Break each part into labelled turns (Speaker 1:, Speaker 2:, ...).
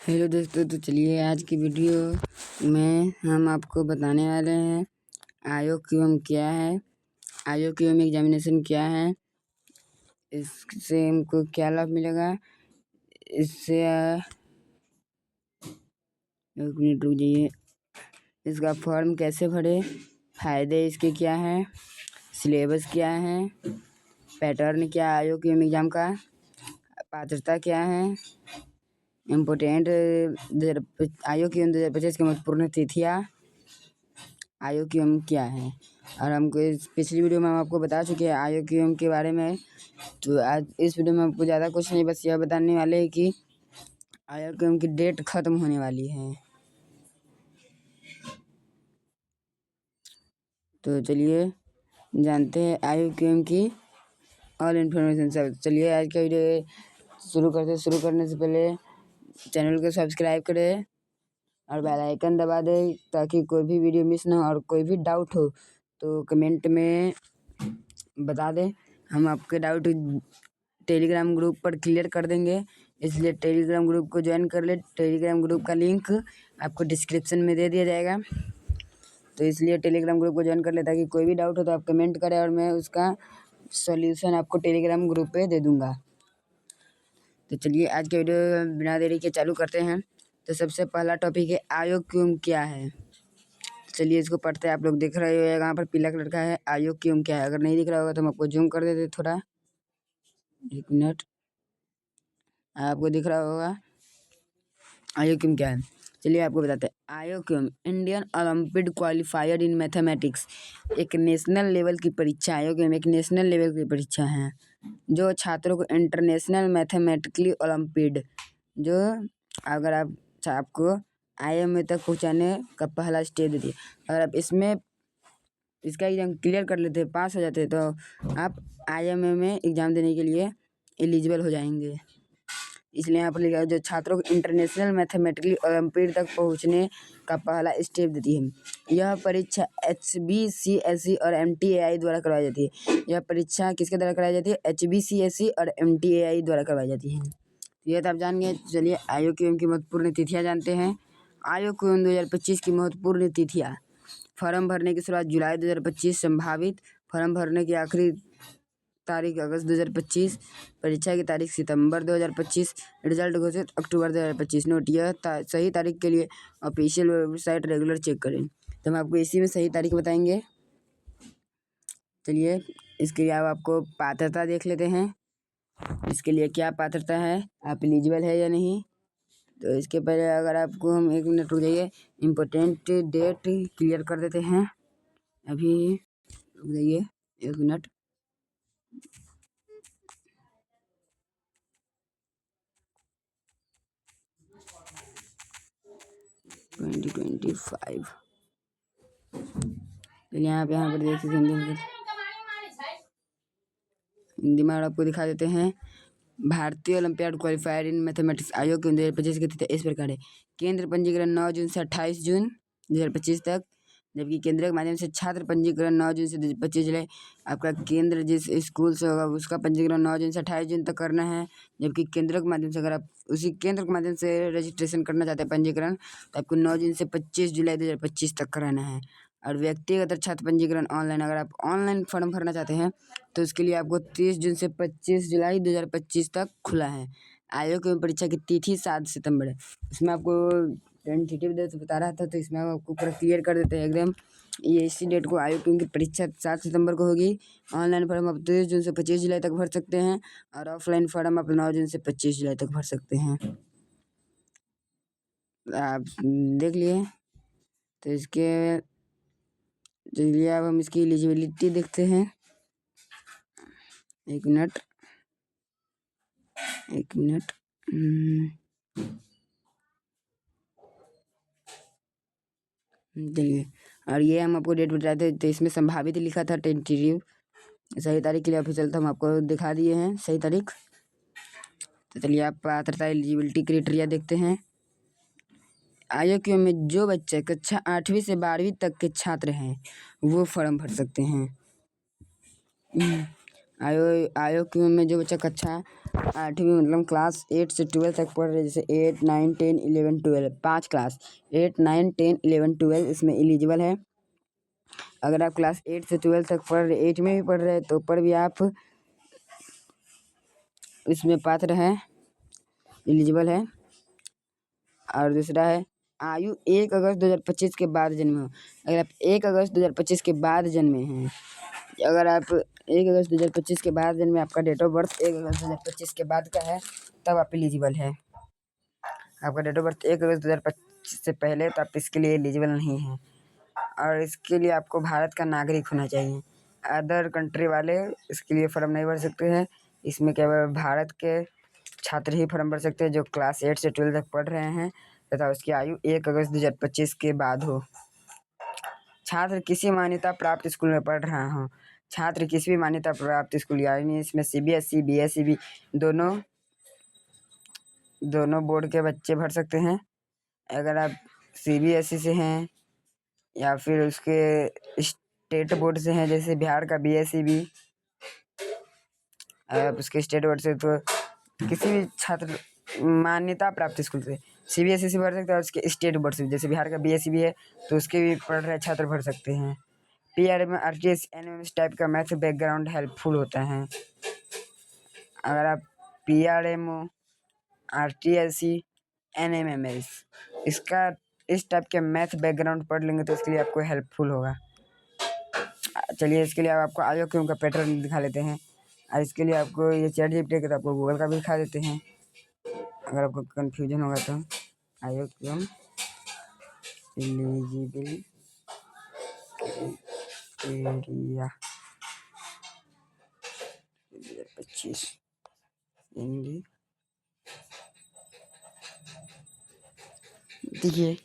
Speaker 1: Hello दोस्तों, तो चलिए आज की वीडियो में हम आपको बताने वाले हैं IOQM क्या है, IOQM एग्जामिनेशन क्या है, इससे हमको क्या लाभ मिलेगा, इससे एक मिनट रुक जाइए, इसका फॉर्म कैसे भरे, फायदे इसके क्या हैं, सिलेबस क्या है, पैटर्न क्या है IOQM एग्जाम का, पात्रता क्या है, इम्पोर्टेंट IOQM 2025 की महत्वपूर्ण तिथियाँ, IOQM क्या है। और हमको इस पिछली वीडियो में हम आपको बता चुके हैं IOQM के बारे में। तो आज इस वीडियो में आपको ज़्यादा कुछ नहीं, बस यह बताने वाले हैं कि IOQM की डेट ख़त्म होने वाली है। तो चलिए जानते हैं IOQM की ऑल इन्फॉर्मेशन सब। चलिए आज का वीडियो शुरू करने से पहले चैनल को सब्सक्राइब करें और बेल आइकन दबा दें ताकि कोई भी वीडियो मिस ना हो। और कोई भी डाउट हो तो कमेंट में बता दें, हम आपके डाउट टेलीग्राम ग्रुप पर क्लियर कर देंगे। इसलिए टेलीग्राम ग्रुप को ज्वाइन कर ले। टेलीग्राम ग्रुप का लिंक आपको डिस्क्रिप्शन में दे दिया जाएगा। तो इसलिए टेलीग्राम ग्रुप को ज्वाइन कर ले ताकि कोई भी डाउट हो तो आप कमेंट करें और मैं उसका सॉल्यूशन आपको टेलीग्राम ग्रुप पे दे दूँगा। तो चलिए आज के वीडियो बिना देरी के चालू करते हैं। तो सबसे पहला टॉपिक है IOQM क्या है। चलिए इसको पढ़ते हैं। आप लोग देख रहे हो यहाँ पर पीला कलर का है IOQM क्या है। अगर नहीं दिख रहा होगा तो हम आपको जूम कर देते थोड़ा, एक मिनट। आपको दिख रहा होगा IOQM क्या है। चलिए आपको बताते हैं। IOQM Indian Olympic qualifier in mathematics एक नेशनल लेवल की परीक्षा। IOQM एक नेशनल लेवल की परीक्षा है जो छात्रों को इंटरनेशनल मैथमेटिकली ओलंपिड, जो अगर आपको IMA तक पहुंचाने का पहला स्टेज देती है। अगर आप इसमें इसका एग्ज़ाम क्लियर कर लेते हैं, पास हो जाते हैं, तो आप IMA में एग्ज़ाम देने के लिए एलिजिबल हो जाएंगे। इसलिए यहाँ पर लिखा है जो छात्रों को इंटरनेशनल मैथमेटिकली ओलंपिड तक पहुँचने का पहला स्टेप देती है। यह परीक्षा HBCSE और MTAI द्वारा करवाई जाती है। यह परीक्षा किसके द्वारा कराई जाती है? HBCSE और MTAI द्वारा करवाई जाती है। यह तो आप जान गए। चलिए IOQM की महत्वपूर्ण तिथियाँ जानते हैं। IOQM 2025 की महत्वपूर्ण तिथियाँ। फॉर्म भरने की शुरुआत जुलाई 2025, संभावित फॉर्म भरने की आखिरी तारीख अगस्त 2025, परीक्षा की तारीख सितंबर 2025, रिजल्ट घोषित अक्टूबर 2025। नोट, यह सही तारीख के लिए ऑफिशियल वेबसाइट रेगुलर चेक करें। तो हम आपको इसी में सही तारीख बताएंगे। चलिए इसके लिए आपको पात्रता देख लेते हैं। इसके लिए क्या पात्रता है, आप एलिजिबल है या नहीं। तो इसके पहले अगर आपको हम एक मिनट रुक जाइए, इम्पोर्टेंट डेट क्लियर कर देते हैं। अभी रुक जाइए एक मिनट। ट्वेंटी 25 यहाँ पर देख सकते हैं। हिंदी में आपको दिखा देते हैं। भारतीय olympiad qualifier in mathematics IOQM 2025 की तिथि इस प्रकार है। केंद्र पंजीकरण 9 जून से 28 जून 2025 तक, जबकि केंद्र के माध्यम से छात्र पंजीकरण 9 जून से 25 जुलाई। आपका केंद्र जिस स्कूल से होगा उसका पंजीकरण 9 जून से 28 जून तक करना है। जबकि केंद्र के माध्यम से अगर आप उसी केंद्र के माध्यम से रजिस्ट्रेशन करना चाहते हैं पंजीकरण, तो आपको 9 जून से 25 जुलाई 2025 तक कराना है। और व्यक्तिगत छात्र पंजीकरण ऑनलाइन, अगर आप ऑनलाइन फॉर्म भरना चाहते हैं तो उसके लिए आपको 30 जून से 25 जुलाई 2025 तक खुला है। IOQM परीक्षा की तिथि 7 सितंबर है। इसमें आपको टेंटेटिव डेट बता रहा था, तो इसमें आपको पूरा क्लियर कर देते हैं एकदम। ये इसी डेट को IOQM की परीक्षा 7 सितंबर को होगी। ऑनलाइन फॉर्म आप 30 जून से 25 जुलाई तक भर सकते हैं और ऑफलाइन फॉर्म आप 9 जून से 25 जुलाई तक भर सकते हैं। आप देख लिए। तो इसके चलिए अब हम इसकी एलिजिबिलिटी देखते हैं। एक मिनट। चलिए, और ये हम आपको डेट बता थे, तो इसमें संभावित लिखा था टेंटेटिव। सही तारीख के लिए ऑफिशियल था, हम आपको दिखा दिए हैं सही तारीख। तो चलिए आप पात्रता एलिजिबिलिटी क्राइटेरिया देखते हैं। IOQM में जो बच्चे कक्षा 8वीं से 12वीं तक के छात्र हैं वो फॉर्म भर सकते हैं। IOQM में जो बच्चा कक्षा 8वीं मतलब क्लास 8 से 12 तक पढ़ रहे, जैसे 8, 9, 10, 11, 12 5 क्लास 8, 9, 10, 11, 12 इसमें एलिजिबल है। अगर आप क्लास 8 से 12 तक पढ़ रहे, 8 में भी पढ़ रहे तो पर भी आप इसमें पात्र हैं, एलिजिबल है। और दूसरा है आयु 1 अगस्त 2025 के बाद जन्मे हो। अगर आप 1 अगस्त 2025 के बाद जन्मे हैं, अगर आप 1 अगस्त 2025 के बाद जन्मे, आपका डेट ऑफ बर्थ 1 अगस्त 2025 के बाद का है, तब आप एलिजिबल है। आपका डेट ऑफ बर्थ 1 अगस्त 2025 से पहले तो आप इसके लिए एलिजिबल नहीं हैं। और इसके लिए आपको भारत का नागरिक होना चाहिए। अदर कंट्री वाले इसके लिए फॉर्म नहीं भर सकते हैं। इसमें केवल भारत के छात्र ही फॉर्म भर सकते हैं जो क्लास 8 से 12 तक पढ़ रहे हैं तथा उसकी आयु 1 अगस्त 2025 के बाद हो। छात्र किसी मान्यता प्राप्त स्कूल में पढ़ रहा हो। छात्र किसी भी मान्यता प्राप्त स्कूल, यानी इसमें CBSE BSE दोनों बोर्ड के बच्चे भर सकते हैं। अगर आप CBSE से हैं या फिर उसके स्टेट बोर्ड से हैं, जैसे बिहार का BSEB, आप उसके स्टेट बोर्ड से, तो किसी भी छात्र मान्यता प्राप्त स्कूल से CBSE से भर सकते हैं। और उसके स्टेट बोर्ड से, जैसे बिहार का BSEB है तो उसके भी पढ़ रहे छात्र भर सकते हैं। PRM में RTS NMS टाइप का मैथ बैकग्राउंड हेल्पफुल होता है। अगर आप PRM RTSE NMMS इसका इस टाइप के मैथ बैकग्राउंड पढ़ लेंगे तो इसके लिए आपको हेल्पफुल होगा। चलिए इसके लिए आपको आयोक्यम का पैटर्न दिखा लेते हैं। और इसके लिए आपको ये ChatGPT का, तो आपको गूगल का भी दिखा देते हैं अगर आपको कन्फ्यूजन होगा तो। आयोक्यम एलिजिबल एरिया 2025 हिंदी। देखिए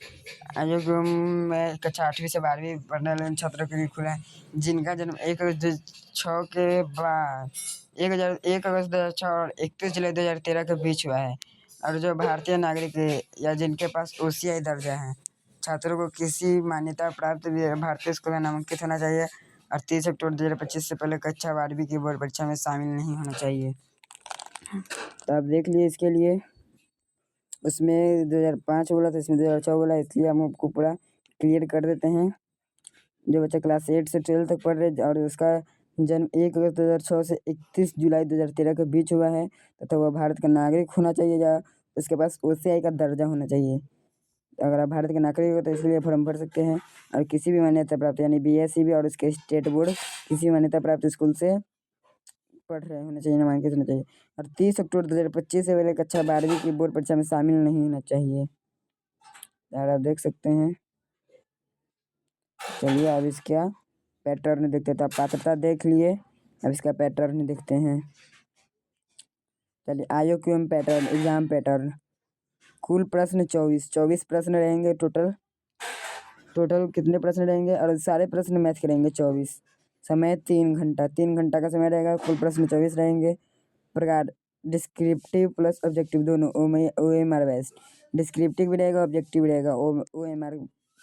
Speaker 1: आयोगम में कक्षा 8वीं से 12वीं पढ़ने वाले छात्रों के लिए खुला है जिनका जन्म 1 अगस्त 6 के बाद 1 अगस्त 2006 और 31 जुलाई 2013 के बीच हुआ है, और जो भारतीय नागरिक है या जिनके पास OCI दर्जा है। छात्रों को किसी मान्यता प्राप्त भारतीय स्कूल में नामांकित होना चाहिए और 30 अक्टूबर 2025 से पहले कक्षा 12वीं की बोर्ड परीक्षा में शामिल नहीं होना चाहिए। तो आप देख लिए इसके लिए, उसमें 2005 बोला था, इसमें 2006 बोला, इसलिए हम आपको पूरा क्लियर कर देते हैं। जो बच्चा क्लास 8 से 12 तक पढ़ रहे और उसका जन्म 1 अगस्त 2006 से 31 जुलाई 2013 के बीच हुआ है तथा वह भारत का नागरिक होना चाहिए या उसके पास OCI का दर्जा होना चाहिए। अगर आप भारत के नागरिक हो तो इसलिए फॉर्म भर सकते हैं। और किसी भी मान्यता प्राप्त यानी BSEB और उसके स्टेट बोर्ड किसी मान्यता प्राप्त स्कूल से पढ़ रहे होना चाहिए, नामांकित होना चाहिए। और 30 अक्टूबर 2025 से पहले कक्षा 12वीं की बोर्ड परीक्षा में शामिल नहीं होना चाहिए। यार आप देख सकते हैं। चलिए अब इसका पैटर्न देखते हैं। तो आप पात्रता देख लिए, अब इसका पैटर्न देखते हैं। चलिए आयोक्यम पैटर्न, एग्जाम पैटर्न। कुल प्रश्न 24 प्रश्न रहेंगे टोटल कितने प्रश्न रहेंगे, और सारे प्रश्न मैथ के रहेंगे 24। समय 3 घंटा का समय रहेगा। कुल प्रश्न 24 रहेंगे। प्रकार डिस्क्रिप्टिव प्लस ऑब्जेक्टिव दोनों OMR बेस्ड। डिस्क्रिप्टिव भी रहेगा, ऑब्जेक्टिव भी रहेगा, OMR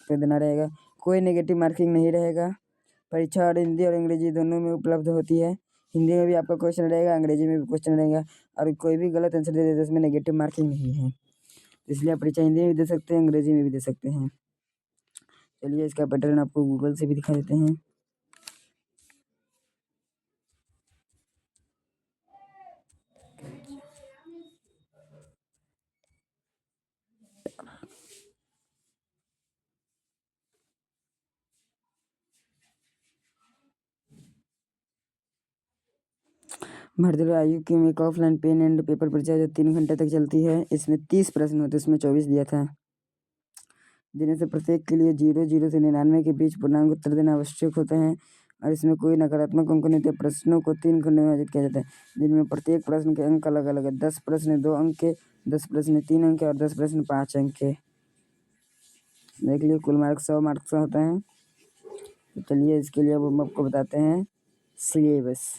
Speaker 1: पे देना रहेगा। कोई नेगेटिव मार्किंग नहीं रहेगा। परीक्षा और हिंदी और अंग्रेजी दोनों में उपलब्ध होती है। हिंदी में भी आपका क्वेश्चन रहेगा, अंग्रेजी में भी क्वेश्चन रहेगा, और कोई भी गलत आंसर दे देते उसमें नेगेटिव मार्किंग नहीं है। इसलिए आप परीक्षा हिंदी में भी दे सकते हैं, अंग्रेजी में भी दे सकते हैं। चलिए इसका पैटर्न आपको गूगल से भी दिखा देते हैं। भारतीय आयु की एक ऑफलाइन पेन एंड पेपर परीक्षा जो 3 घंटे तक चलती है। इसमें 30 प्रश्न होते हैं, इसमें 24 दिया था, जिनमें से प्रत्येक के लिए 0 से 99 के बीच पूर्णांक उत्तर देना आवश्यक होते हैं। और इसमें कोई नकारात्मक अंक नहीं थे। प्रश्नों को 3 खंडों में विभाजित किया जाता है, जिनमें प्रत्येक प्रश्न के अंक अलग अलग है। 10 प्रश्न 2 अंक के, 10 प्रश्न 3 अंक के और 10 प्रश्न 5 अंक के। देख लिए कुल मार्क्स 100 मार्क्स का होता है। तो चलिए इसके लिए अब हम आपको बताते हैं सिलेबस।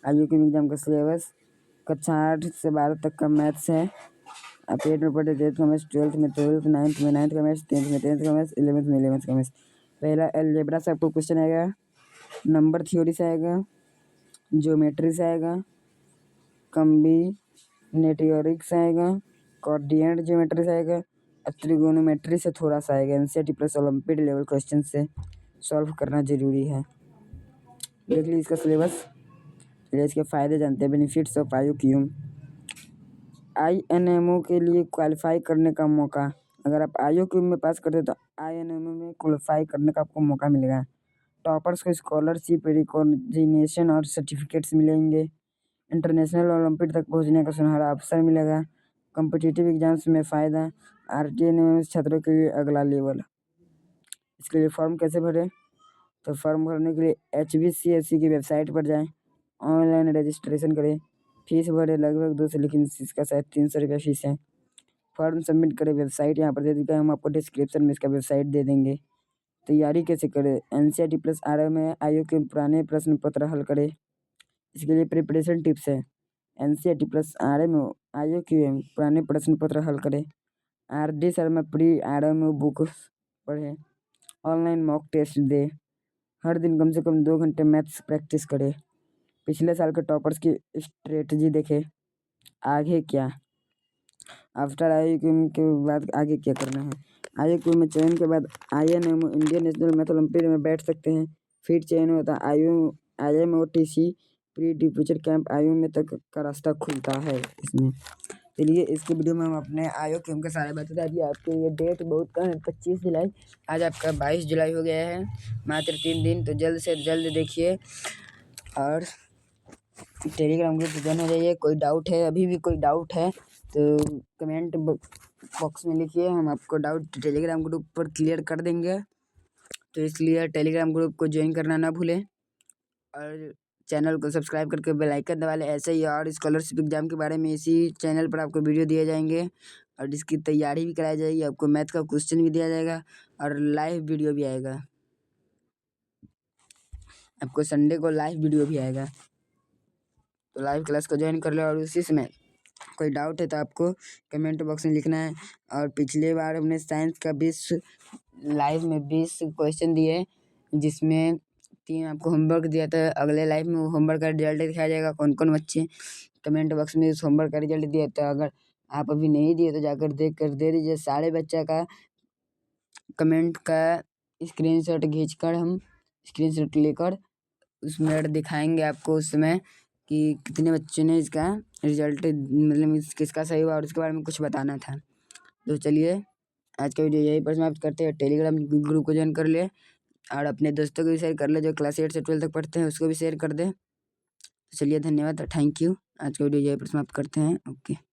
Speaker 1: आयु के एग्जाम का सिलेबस कक्षा 8 से 12 तक का मैथ्स है। आप 8 में पढ़े 8th का मैथ्स, 12th में 12th, 9th में 9th का मैथ्स, 10th में 10th का मैथ्स, 11th में 11th का मैथ्स। पहला अलजेब्रा से आपको क्वेश्चन आएगा, नंबर थ्योरी से आएगा, ज्योमेट्री से आएगा, नेटियोरिक्स आएगा, कोऑर्डिनेट ज्योमेट्री से आएगा, ट्रिगोनोमेट्री से थोड़ा सा आएगा। NCERT plus Olympic level question से सॉल्व करना जरूरी है। देख लीजिए इसका सिलेबस। चलिए इसके फ़ायदे जानते हैं। Benefits of आईओक्यूएम। आईएनएमओ के लिए क्वालिफाई करने का मौका। अगर आप आईओक्यूएम में पास करते तो आईएनएमओ में क्वालिफाई करने का आपको मौका मिलेगा। टॉपर्स को स्कॉलरशिप, रिकॉग्निशन और सर्टिफिकेट्स मिलेंगे। इंटरनेशनल ओलंपिक तक पहुंचने का सुनहरा अवसर मिलेगा। कॉम्पिटिटिव एग्जाम्स में फ़ायदा। आरटीएनएम छात्रों के लिए अगला लेवल। इसके लिए फॉर्म कैसे भरें? तो फॉर्म भरने के लिए HVCSE की वेबसाइट पर जाएं, ऑनलाइन रजिस्ट्रेशन करें, फीस भरें लगभग 200, लेकिन इसका शायद 300 रुपया फीस है। फॉर्म सबमिट करें, वेबसाइट यहाँ पर दे दिया है, हम आपको डिस्क्रिप्शन में इसका वेबसाइट दे देंगे। तैयारी कैसे करें? एनसीईआरटी प्लस आरएम में आईओक्यूएम पुराने प्रश्न पत्र हल करें। इसके लिए प्रिपरेशन टिप्स है। एनसीईआरटी प्लस आरएम आईओक्यूएम पुराने प्रश्न पत्र हल करें। RD Sharma pre RM book पढ़ें। ऑनलाइन मॉक टेस्ट दें। हर दिन कम से कम 2 घंटे मैथ्स प्रैक्टिस करें। पिछले साल के टॉपर्स की स्ट्रेटजी देखें। आगे क्या? आफ्टर आईओक्यूएम के बाद आगे क्या करना है? आईओक्यूएम में चयन के बाद आईएनएमओ इंडियन नेशनल मैथ ओलंपियाड में बैठ सकते हैं। फिर चयन होता है IMOTC pre teacher camp IO में तक का रास्ता खुलता है इसमें। चलिए इसके वीडियो में हम अपने आईओक्यूएम के सारे बता दिए आपके। ये डेट बहुत कम है, 25 जुलाई। आज आपका 22 जुलाई हो गया है, मात्र 3 दिन। तो जल्द से जल्द देखिए और टेलीग्राम ग्रुप ज्वाइन हो जाइए। कोई डाउट है, अभी भी कोई डाउट है तो कमेंट बॉक्स में लिखिए, हम आपको डाउट टेलीग्राम ग्रुप पर क्लियर कर देंगे। तो इसलिए टेलीग्राम ग्रुप को ज्वाइन करना ना भूलें और चैनल को सब्सक्राइब करके बेल आइकन दबा लें। ऐसे ही और स्कॉलरशिप एग्जाम के बारे में इसी चैनल पर आपको वीडियो दिए जाएंगे और इसकी तैयारी भी कराई जाएगी। आपको मैथ का क्वेश्चन भी दिया जाएगा और लाइव वीडियो भी आएगा। आपको संडे को लाइव वीडियो भी आएगा, तो लाइव क्लास को ज्वाइन कर लो। और उसी समय कोई डाउट है तो आपको कमेंट बॉक्स में लिखना है। और पिछले बार हमने साइंस का 20 लाइव में 20 क्वेश्चन दिए, जिसमें 3 आपको होमवर्क दिया था। अगले लाइव में होमवर्क का रिजल्ट दिखाया जाएगा, कौन कौन बच्चे कमेंट बॉक्स में उस होमवर्क का रिजल्ट दिया। तो अगर आप अभी नहीं दिए तो जाकर देख कर दे दीजिए। सारे बच्चा का कमेंट का स्क्रीनशॉट खींचकर हम स्क्रीनशॉट लेकर उसमें दिखाएंगे आपको उस समय कि कितने बच्चों ने इसका रिजल्ट, मतलब किसका सही हुआ और उसके बारे में कुछ बताना था। तो चलिए आज का वीडियो यहीं पर समाप्त करते हैं। टेलीग्राम ग्रुप को ज्वाइन कर ले और अपने दोस्तों को भी शेयर कर ले, जो क्लास 8 से 12 तक पढ़ते हैं उसको भी शेयर कर दें। तो चलिए धन्यवाद, थैंक यू। आज का वीडियो यहीं पर समाप्त करते हैं। ओके।